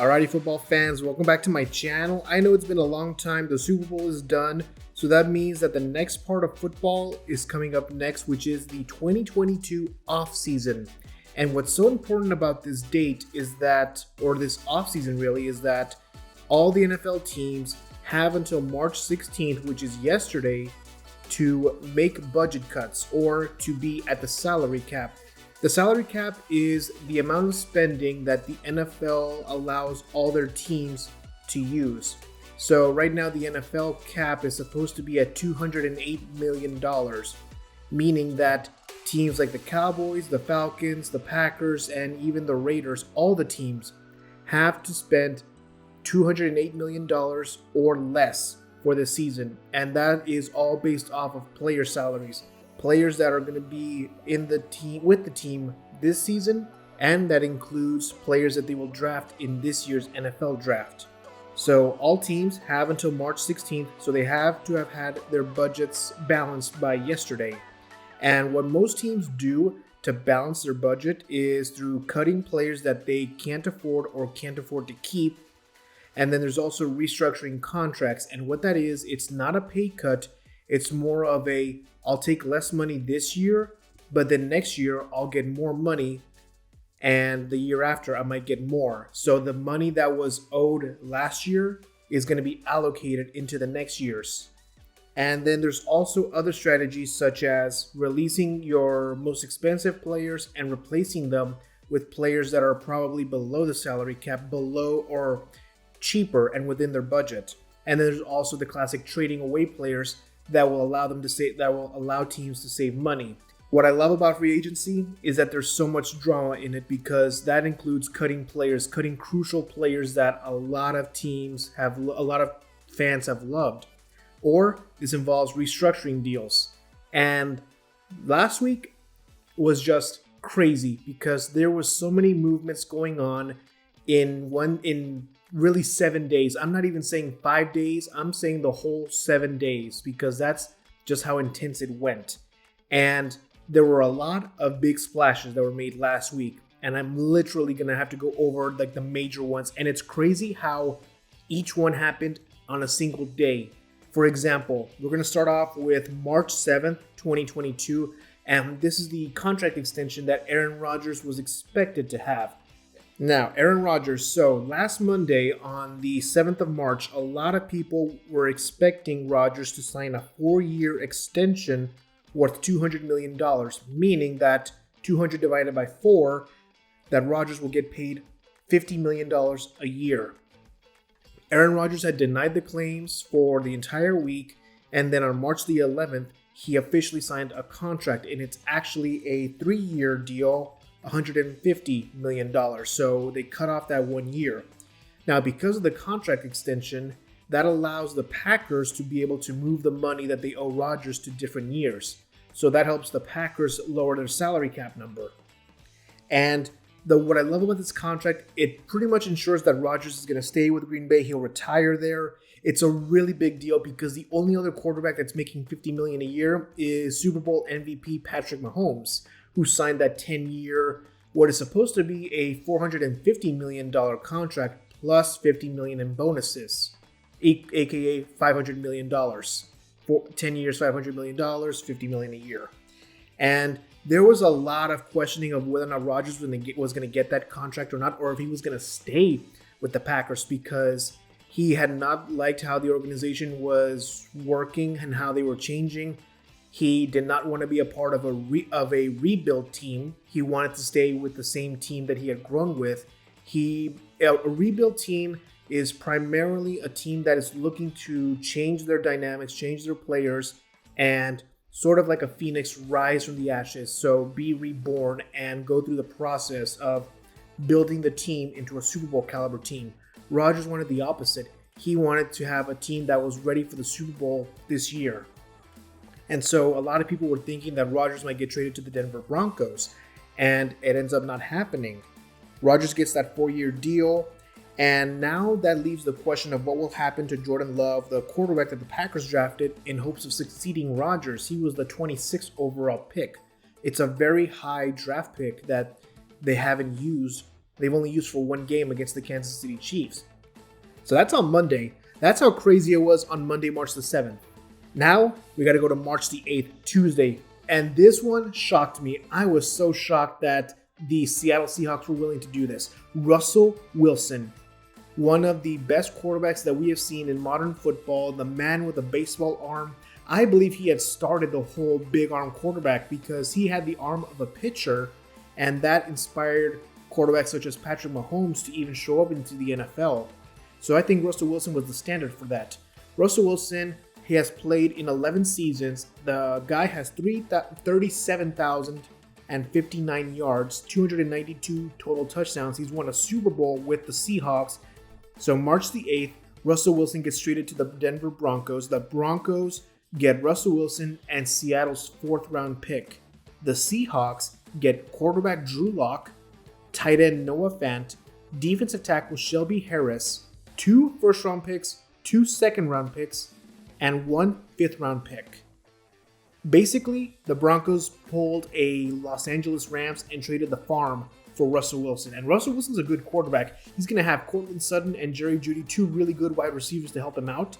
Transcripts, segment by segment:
Alrighty, football fans, welcome back to my channel. I know it's been a long time. The Super Bowl is done, so that means that the next part of football is coming up next, which is the 2022 offseason. And what's so important about this date is that, or this offseason really, is that all the NFL teams have until March 16th, which is yesterday, to make budget cuts or to be at the salary cap. The salary cap is the amount of spending that the NFL allows all their teams to use. So right now the NFL cap is supposed to be at $208 million, meaning that teams like the Cowboys, the Falcons, the Packers, and even the Raiders, all the teams have to spend $208 million or less for this season. And that is all based off of player salaries. Players that are going to be in the team with the team this season, and that includes players that they will draft in this year's NFL draft. So all teams have until March 16th, so they have to have had their budgets balanced by yesterday. And what most teams do to balance their budget is through cutting players that they can't afford or can't afford to keep. And then there's also restructuring contracts. And what that is, it's not a pay cut. It's more of a, I'll take less money this year, but then next year I'll get more money. And the year after I might get more. So the money that was owed last year is going to be allocated into the next year's. And then there's also other strategies such as releasing your most expensive players and replacing them with players that are probably below the salary cap, below or cheaper and within their budget. And then there's also the classic trading away players that will allow teams to save money. What I love about free agency is that there's so much drama in it, because that includes cutting crucial players that a lot of fans have loved. Or this involves restructuring deals. And last week was just crazy because there was so many movements going on in really 7 days. I'm not even saying 5 days. I'm saying the whole 7 days, because that's just how intense it went. And there were a lot of big splashes that were made last week. And I'm literally going to have to go over like the major ones. And it's crazy how each one happened on a single day. For example, we're going to start off with March 7th, 2022. And this is the contract extension that Aaron Rodgers was expected to have. Now, Aaron Rodgers, so last Monday on the 7th of March, a lot of people were expecting Rodgers to sign a 4-year extension worth $200 million, meaning that 200 divided by 4, that Rodgers will get paid $50 million a year. Aaron Rodgers had denied the claims for the entire week, and then on March the 11th, he officially signed a contract, and it's actually a 3-year deal, $150 million. So they cut off that 1 year. Now, because of the contract extension, that allows the Packers to be able to move the money that they owe Rodgers to different years. So that helps the Packers lower their salary cap number. And what I love about this contract, it pretty much ensures that Rodgers is going to stay with Green Bay. He'll retire there. It's a really big deal because the only other quarterback that's making $50 million a year is Super Bowl MVP Patrick Mahomes, who signed that 10-year, what is supposed to be a $450 million contract plus $50 million in bonuses, aka $500 million. For 10 years, $500 million, $50 million a year. And there was a lot of questioning of whether or not Rodgers was going to get that contract or not, or if he was going to stay with the Packers, because he had not liked how the organization was working and how they were changing. He did not want to be a part of a rebuild team. He wanted to stay with the same team that he had grown with. A rebuild team is primarily a team that is looking to change their dynamics, change their players, and sort of like a phoenix rise from the ashes. So be reborn and go through the process of building the team into a Super Bowl caliber team. Rodgers wanted the opposite. He wanted to have a team that was ready for the Super Bowl this year. And so a lot of people were thinking that Rodgers might get traded to the Denver Broncos, and it ends up not happening. Rodgers gets that 4-year deal. And now that leaves the question of what will happen to Jordan Love, the quarterback that the Packers drafted in hopes of succeeding Rodgers. He was the 26th overall pick. It's a very high draft pick that they haven't used they've only used for one game against the Kansas City Chiefs. So that's on Monday. That's how crazy it was on Monday, March the 7th. Now, we got to go to March the 8th, Tuesday. And this one shocked me. I was so shocked that the Seattle Seahawks were willing to do this. Russell Wilson, one of the best quarterbacks that we have seen in modern football, the man with a baseball arm. I believe he had started the whole big arm quarterback because he had the arm of a pitcher, and that inspired quarterbacks such as Patrick Mahomes to even show up into the NFL. So I think Russell Wilson was the standard for that. Russell Wilson, he has played in 11 seasons. The guy has 37,059 yards, 292 total touchdowns. He's won a Super Bowl with the Seahawks. So March the 8th, Russell Wilson gets traded to the Denver Broncos. The Broncos get Russell Wilson and Seattle's 4th round pick. The Seahawks get quarterback Drew Lock, tight end Noah Fant, defensive tackle Shelby Harris, 2 first round picks, 2 second round picks, and 1 5th round pick. Basically, the Broncos pulled a Los Angeles Rams and traded the farm for Russell Wilson. And Russell Wilson's a good quarterback. He's going to have Cortland Sutton and Jerry Jeudy, 2 really good wide receivers to help him out.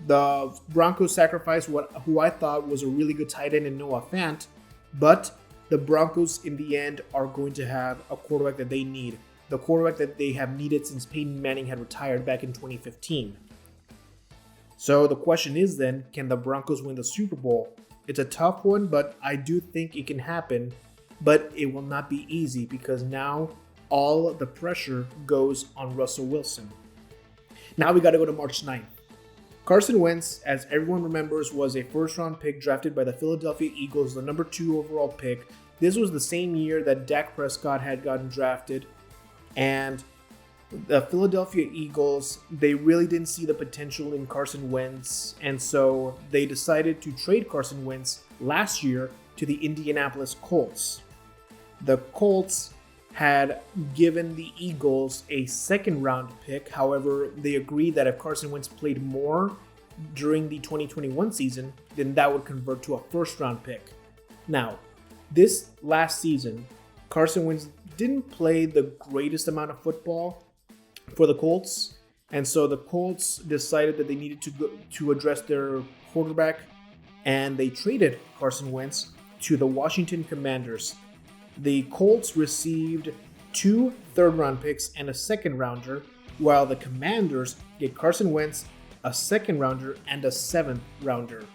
The Broncos sacrificed who I thought was a really good tight end in Noah Fant, but the Broncos in the end are going to have a quarterback that they need. The quarterback that they have needed since Peyton Manning had retired back in 2015. So the question is then, can the Broncos win the Super Bowl? It's a tough one, but I do think it can happen, but it will not be easy because now all the pressure goes on Russell Wilson. Now we got to go to March 9th. Carson Wentz, as everyone remembers, was a first-round pick drafted by the Philadelphia Eagles, the number 2 overall pick. This was the same year that Dak Prescott had gotten drafted, and the Philadelphia Eagles, they really didn't see the potential in Carson Wentz, and so they decided to trade Carson Wentz last year to the Indianapolis Colts. The Colts had given the Eagles a 2nd round pick. However, they agreed that if Carson Wentz played more during the 2021 season, then that would convert to a 1st round pick. Now, this last season, Carson Wentz didn't play the greatest amount of football for the Colts, and so the Colts decided that they needed to address their quarterback, and they traded Carson Wentz to the Washington Commanders. The Colts received 2 third-round picks and a 2nd rounder, while the Commanders get Carson Wentz, a 2nd rounder, and a 7th rounder.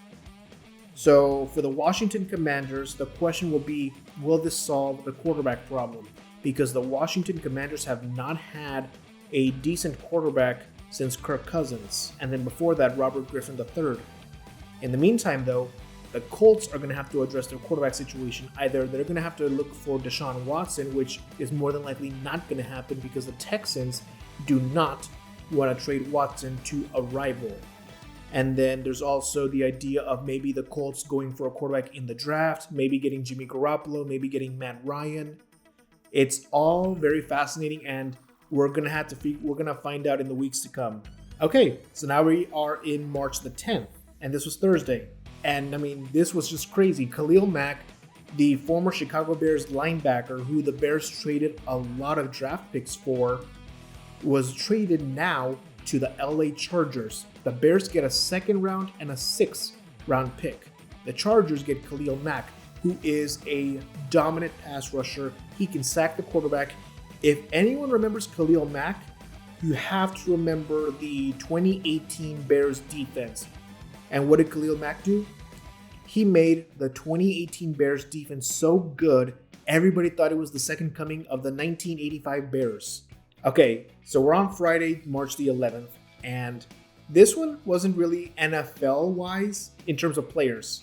So for the Washington Commanders, the question will be, will this solve the quarterback problem? Because the Washington Commanders have not had a decent quarterback since Kirk Cousins, and then before that, Robert Griffin III. In the meantime, though, the Colts are going to have to address their quarterback situation. Either they're going to have to look for Deshaun Watson, which is more than likely not going to happen because the Texans do not want to trade Watson to a rival. And then there's also the idea of maybe the Colts going for a quarterback in the draft, maybe getting Jimmy Garoppolo, maybe getting Matt Ryan. It's all very fascinating, and we're going to find out in the weeks to come. Okay, so now we are in March the 10th, and this was Thursday. And I mean, this was just crazy. Khalil Mack, the former Chicago Bears linebacker who the Bears traded a lot of draft picks for, was traded now to the LA Chargers. The Bears get a 2nd round and a 6th round pick. The Chargers get Khalil Mack, who is a dominant pass rusher. He can sack the quarterback. If anyone remembers Khalil Mack, you have to remember the 2018 Bears defense. And what did Khalil Mack do? He made the 2018 Bears defense so good, everybody thought it was the second coming of the 1985 Bears. Okay, so we're on Friday, March the 11th, and this one wasn't really NFL-wise in terms of players.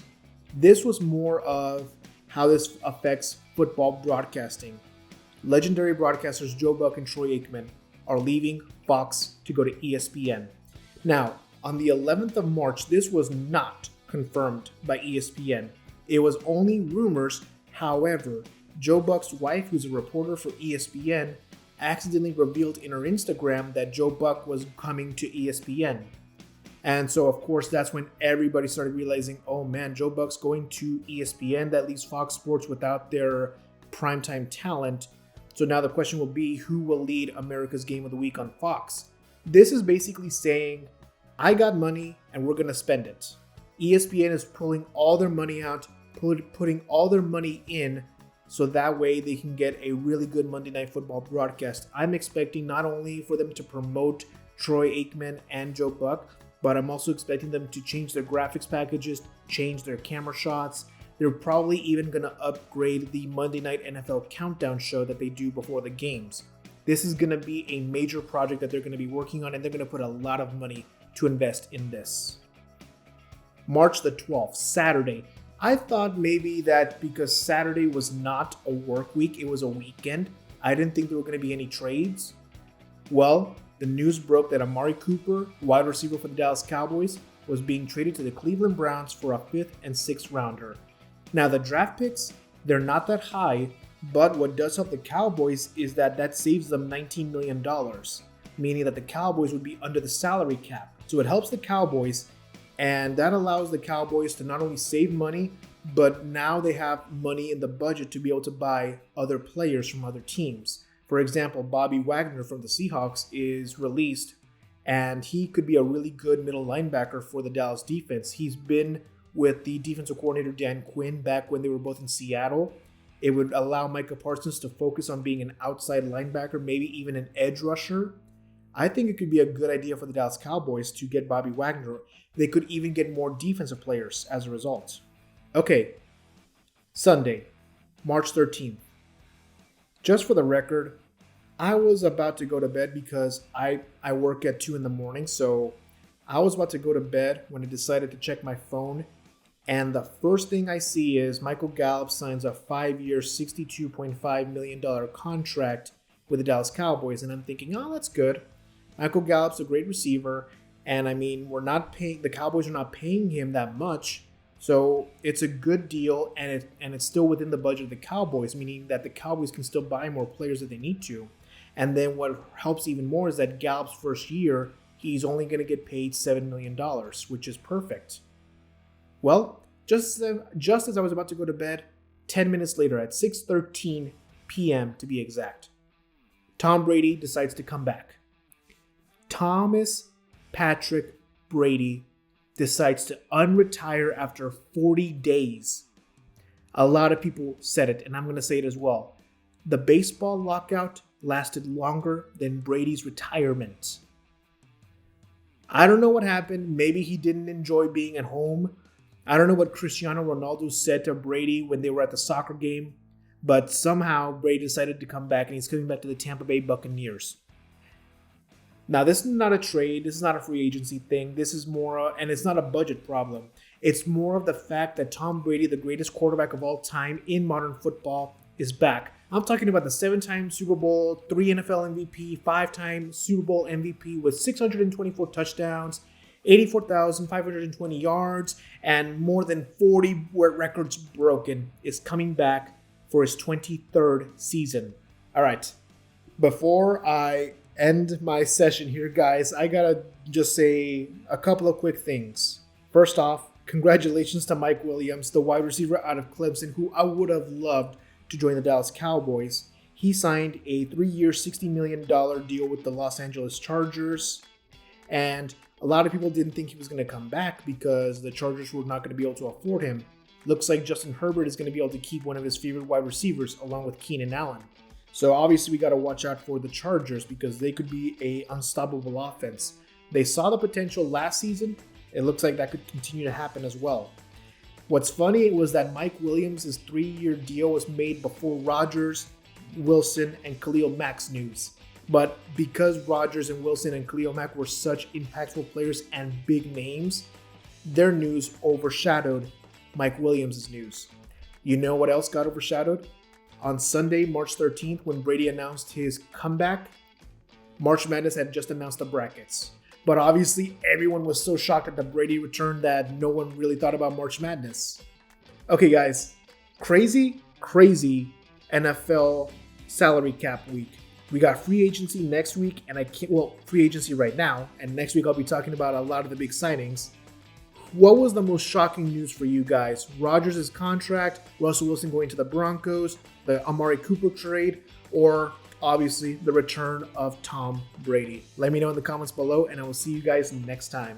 This was more of how this affects football broadcasting. Legendary broadcasters Joe Buck and Troy Aikman are leaving Fox to go to ESPN. Now, on the 11th of March, this was not confirmed by ESPN. It was only rumors. However, Joe Buck's wife, who's a reporter for ESPN, accidentally revealed in her Instagram that Joe Buck was coming to ESPN. And so, of course, that's when everybody started realizing, oh man, Joe Buck's going to ESPN. That leaves Fox Sports without their primetime talent. So now the question will be, who will lead America's Game of the Week on Fox? This is basically saying, I got money and we're going to spend it. ESPN is pulling all their money out, putting all their money in, so that way they can get a really good Monday Night Football broadcast. I'm expecting not only for them to promote Troy Aikman and Joe Buck, but I'm also expecting them to change their graphics packages, change their camera shots. They're probably even going to upgrade the Monday Night NFL Countdown show that they do before the games. This is going to be a major project that they're going to be working on, and they're going to put a lot of money to invest in this. March the 12th, Saturday. I thought maybe that because Saturday was not a work week, it was a weekend, I didn't think there were going to be any trades. Well, the news broke that Amari Cooper, wide receiver for the Dallas Cowboys, was being traded to the Cleveland Browns for a 5th and 6th rounder. Now the draft picks, they're not that high, but what does help the Cowboys is that saves them $19 million, meaning that the Cowboys would be under the salary cap. So it helps the Cowboys, and that allows the Cowboys to not only save money, but now they have money in the budget to be able to buy other players from other teams. For example, Bobby Wagner from the Seahawks is released, and he could be a really good middle linebacker for the Dallas defense. He's been with the defensive coordinator Dan Quinn back when they were both in Seattle. It would allow Micah Parsons to focus on being an outside linebacker, maybe even an edge rusher. I think it could be a good idea for the Dallas Cowboys to get Bobby Wagner. They could even get more defensive players as a result. Okay, Sunday, March 13th. Just for the record, I was about to go to bed because I work at 2 in the morning, so I was about to go to bed when I decided to check my phone, and the first thing I see is Michael Gallup signs a 5-year, $62.5 million contract with the Dallas Cowboys, and I'm thinking, oh, that's good. Michael Gallup's a great receiver, and I mean, the Cowboys are not paying him that much, so it's a good deal, and it's still within the budget of the Cowboys, meaning that the Cowboys can still buy more players if they need to. And then what helps even more is that Gallup's first year, he's only going to get paid $7 million, which is perfect. Well, just as I was about to go to bed, 10 minutes later at 6:13 p.m. to be exact, Tom Brady decides to come back. Thomas Patrick Brady decides to unretire after 40 days. A lot of people said it, and I'm going to say it as well. The baseball lockout lasted longer than Brady's retirement. I don't know what happened. Maybe he didn't enjoy being at home. I don't know what Cristiano Ronaldo said to Brady when they were at the soccer game, but somehow Brady decided to come back, and he's coming back to the Tampa Bay Buccaneers. Now, this is not a trade. This is not a free agency thing. This is more, and it's not a budget problem. It's more of the fact that Tom Brady, the greatest quarterback of all time in modern football, is back. I'm talking about the 7-time Super Bowl, 3 NFL MVP, 5-time Super Bowl MVP with 624 touchdowns, 84,520 yards, and more than 40 records broken, is coming back for his 23rd season. All right, before I end my session here, guys, I gotta just say a couple of quick things. First off, congratulations to Mike Williams, the wide receiver out of Clemson, who I would have loved to join the Dallas Cowboys. He signed a 3-year, $60 million deal with the Los Angeles Chargers, and a lot of people didn't think he was going to come back because the Chargers were not going to be able to afford him. Looks like Justin Herbert is going to be able to keep one of his favorite wide receivers along with Keenan Allen. So obviously we got to watch out for the Chargers because they could be an unstoppable offense. They saw the potential last season. It looks like that could continue to happen as well. What's funny was that Mike Williams' 3-year deal was made before Rodgers, Wilson, and Khalil Mack's news. But because Rodgers and Wilson and Khalil Mack were such impactful players and big names, their news overshadowed Mike Williams' news. You know what else got overshadowed? On Sunday, March 13th, when Brady announced his comeback, March Madness had just announced the brackets. But obviously, everyone was so shocked at the Brady return that no one really thought about March Madness. Okay, guys, crazy NFL salary cap week. We got free agency next week, and free agency right now, and next week I'll be talking about a lot of the big signings. what was the most shocking news for you guys? Rodgers' contract, Russell Wilson going to the Broncos, the Amari Cooper trade, or obviously the return of Tom Brady? Let me know in the comments below, and I will see you guys next time.